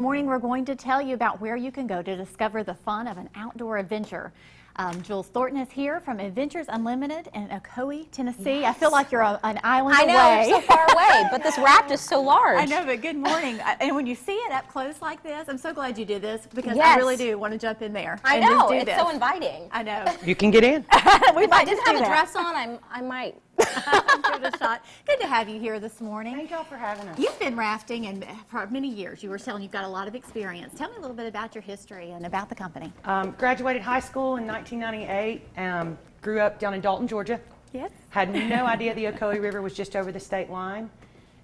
Morning, we're going to tell you about where you can go to discover the fun of an outdoor adventure. Jules Thornton is here from Adventures Unlimited in Ocoee, Tennessee. Yes. I feel like you're an island away. I know, we're so far away, but this raft is so large. I know, but good morning. And when you see it up close like this, I'm so glad you did this because Yes. I really do want to jump in there. I and know, just do it's this. so inviting. I know. You can get in. We If I might didn't just do have a that. dress on, I might. Give it a shot. Good to have you here this morning. Thank y'all for having us. You've been rafting and for many years. You were telling you've got a lot of experience. Tell me a little bit about your history and about the company. Graduated high school in 1998. Grew up down in Dalton, Georgia. Yes. Had no idea the Ocoee River was just over the state line.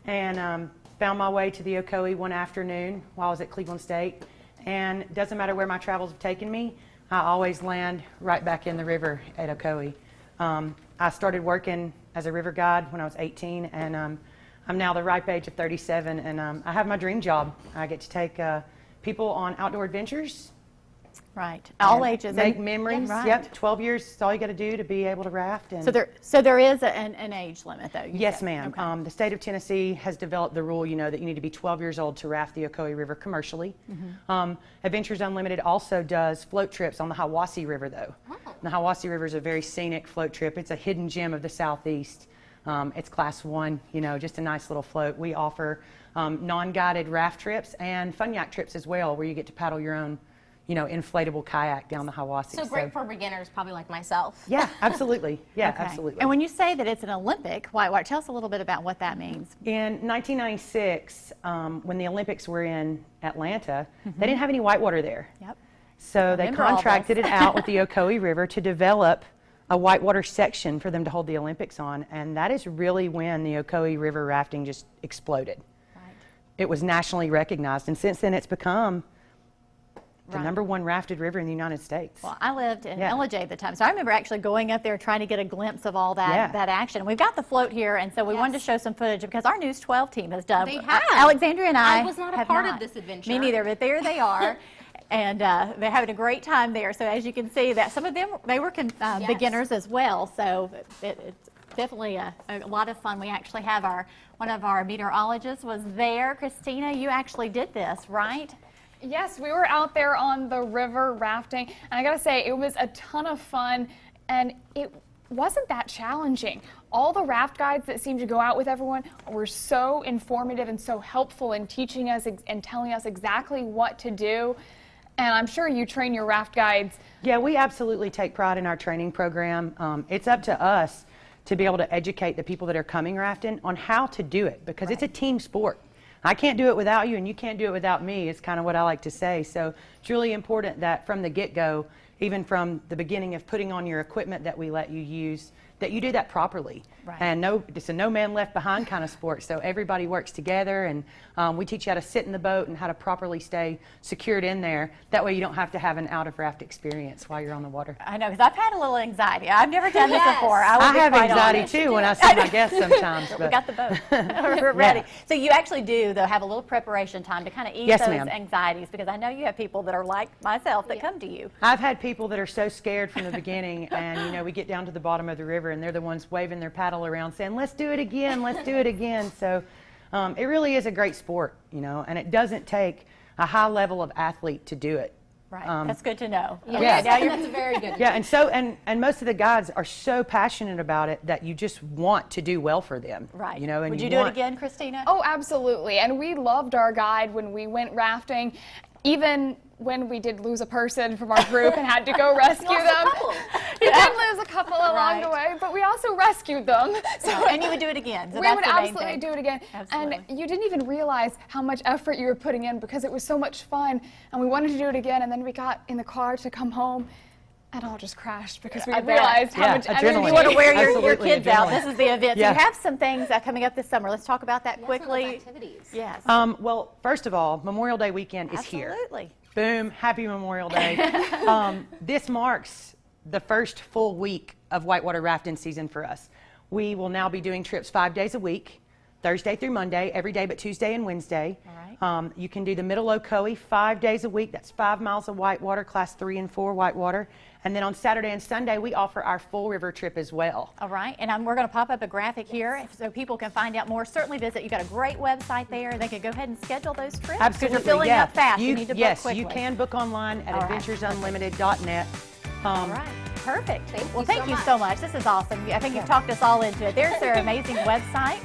And found my way to the Ocoee one afternoon while I was at Cleveland State. And it doesn't matter where my travels have taken me, I always land right back in the river at Ocoee. I started working as a river guide when I was 18, and I'm now the ripe age of 37, and I have my dream job. I get to take people on outdoor adventures. Right. All ages. Make And- memories. Right. Yep, 12 years is all you got to do to be able to raft. And So there is an age limit, though. you yes, said. ma'am. Okay. The state of Tennessee has developed the rule, that you need to be 12 years old to raft the Ocoee River commercially. Adventures Unlimited also does float trips on the Hiwassee River, though. Oh. The Hiwassee River is a very scenic float trip. It's a hidden gem of the Southeast. It's class 1, just a nice little float. We offer non-guided raft trips and fun yak trips as well, where you get to paddle your own, inflatable kayak down the Hiwassee. So great for beginners, probably like myself. Yeah, absolutely. Yeah, Okay. absolutely. And when you say that it's an Olympic whitewater, tell us a little bit about what that means. In 1996, when the Olympics were in Atlanta, they didn't have any whitewater there. Yep. So they Remember all contracted this. it out with the Ocoee River to develop a whitewater section for them to hold the Olympics on. And that is really when the Ocoee River rafting just exploded. Right. It was nationally recognized. And since then, it's become the Right. #1 rafted river in the United States. Well, I lived in Yeah. Ellijay at the time, so I remember actually going up there trying to get a glimpse of all that Yeah. that action. We've got the float here, and so we wanted to Yes. show some footage because our News 12 team has done. They have. Alexandria and I was not a have part of not. this adventure. Me neither, but there they are. And they're having a great time there. So as you can see, that some of them they were Yes. beginners as well. So it's definitely a lot of fun. We actually have one of our meteorologists was there. Christina, you actually did this, right? Yes, we were out there on the river rafting, and I gotta say, it was a ton of fun, and it wasn't that challenging. All the raft guides that seemed to go out with everyone were so informative and so helpful in teaching us and telling us exactly what to do. And I'm sure you train your raft guides. Yeah, we absolutely take pride in our training program. It's up to us to be able to educate the people that are coming rafting on how to do it because it's a team sport. I can't do it without you and you can't do it without me is kind of what I like to say. So it's really important that from the get-go, even from the beginning of putting on your equipment that we let you use, that you do that properly. Right. And it's a no man left behind kind of sport. So everybody works together and we teach you how to sit in the boat and how to properly stay secured in there. That way you don't have to have an out of raft experience while you're on the water. I know, because I've had a little anxiety. I've never done this Yes. before. I will be have quite anxiety honest. too when I see my guests sometimes. We but- got the boat. We're ready. Yeah. So you actually do, though, have a little preparation time to kind of ease Yes, those ma'am. anxieties because I know you have people that are like myself that come to you. I've had people that are so scared from the beginning and we get down to the bottom of the river and they're the ones waving their paddle around saying, let's do it again, let's do it again. So it really is a great sport, and it doesn't take a high level of athlete to do it. Right. That's good to know. Yeah. Now you're, That's very good. Yeah, and most of the guides are so passionate about it that you just want to do well for them. right. And Would you do it again, Christina? Oh, absolutely. And we loved our guide when we went rafting, even when we did lose a person from our group and had to go rescue Lost a them. couple. We did lose a couple along the Right. way, but we also rescued them. So And you would do it again. So we that's would the main absolutely thing. do it again. Absolutely. And you didn't even realize how much effort you were putting in because it was so much fun. And we wanted to do it again, and then we got in the car to come home, and all just crashed because we I bet. realized how Yeah, much adrenaline. energy You want to wear your Absolutely, kids out. adrenaline. This is the event. Yeah. So you have some things coming up this summer. Let's talk about that Yes, some of those quickly. activities. Yes. Well, first of all, Memorial Day weekend is here. Absolutely. Boom, happy Memorial Day. This marks the first full week of whitewater rafting season for us. We will now be doing trips 5 days a week Thursday through Monday, every day but Tuesday and Wednesday. All right. You can do the Middle Ocoee 5 days a week. That's 5 miles of whitewater, class 3 and 4 whitewater. And then on Saturday and Sunday, we offer our full river trip as well. All right, and we're going to pop up a graphic here so people can find out more. Certainly visit. You've got a great website there. They can go ahead and schedule those trips. Absolutely, Because you're filling yeah. up fast. You need to book yes, quickly. you can book online at All right. adventuresunlimited.net. All right, perfect. Thank Well, you thank so you much. so much. This is awesome. I think you've talked us all into it. There's their amazing website.